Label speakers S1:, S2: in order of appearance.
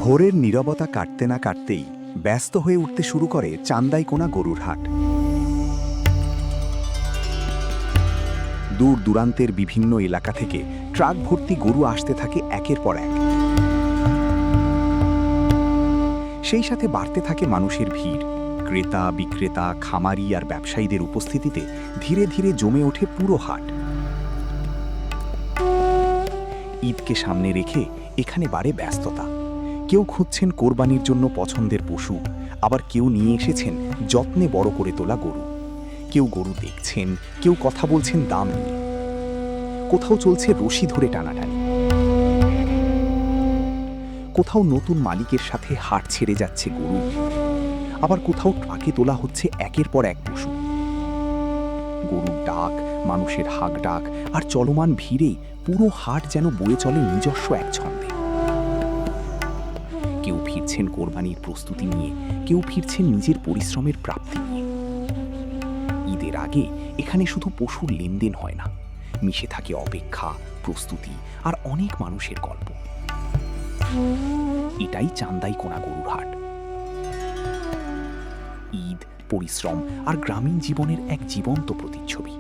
S1: ভোরের নীরবতা কাটতে না কাটতেই ব্যস্ত হয়ে উঠতে শুরু করে চান্দাইকোনা গরুর হাট। দূর দূরান্তের বিভিন্ন এলাকা থেকে ট্রাক ভর্তি গরু আসতে থাকে একের পর এক। সেই সাথে বাড়তে থাকে মানুষের ভিড়। ক্রেতা বিক্রেতা খামারি আর ব্যবসায়ীদের উপস্থিতিতে ধীরে ধীরে জমে ওঠে পুরো হাট। ঈদকে সামনে রেখে এখানে বাড়ে ব্যস্ততা। কেউ খুঁজছেন কোরবানির জন্য পছন্দের পশু, আবার কেউ নিয়ে এসেছেন যত্নে বড় করে তোলা গরু। কেউ গরু দেখছেন, কেউ কথা বলছেন দাম নিয়ে। কোথাও চলছে রশি ধরে টানাটানি, কোথাও নতুন মালিকের সাথে হাট ছেড়ে যাচ্ছে গরু, আবার কোথাও ট্রাকে তোলা হচ্ছে একের পর এক পশু। গরুর ডাক, মানুষের হাঁক ডাক আর চলমান ভিড়ে পুরো হাট যেন বয়ে চলে নিজস্ব এক ছন্দে। কেউ ফিরছেন কোরবানির প্রস্তুতি নিয়ে, কেউ ফিরছেন নিজের পরিশ্রমের প্রাপ্তি নিয়ে। ঈদের আগে এখানে শুধু পশুর লেনদেন হয় না, মিশে থাকে অপেক্ষা, প্রস্তুতি আর অনেক মানুষের গল্প। এটাই চান্দাইকোনা গরুর হাট। ঈদ, পরিশ্রম আর গ্রামীণ জীবনের এক জীবন্ত প্রতিচ্ছবি।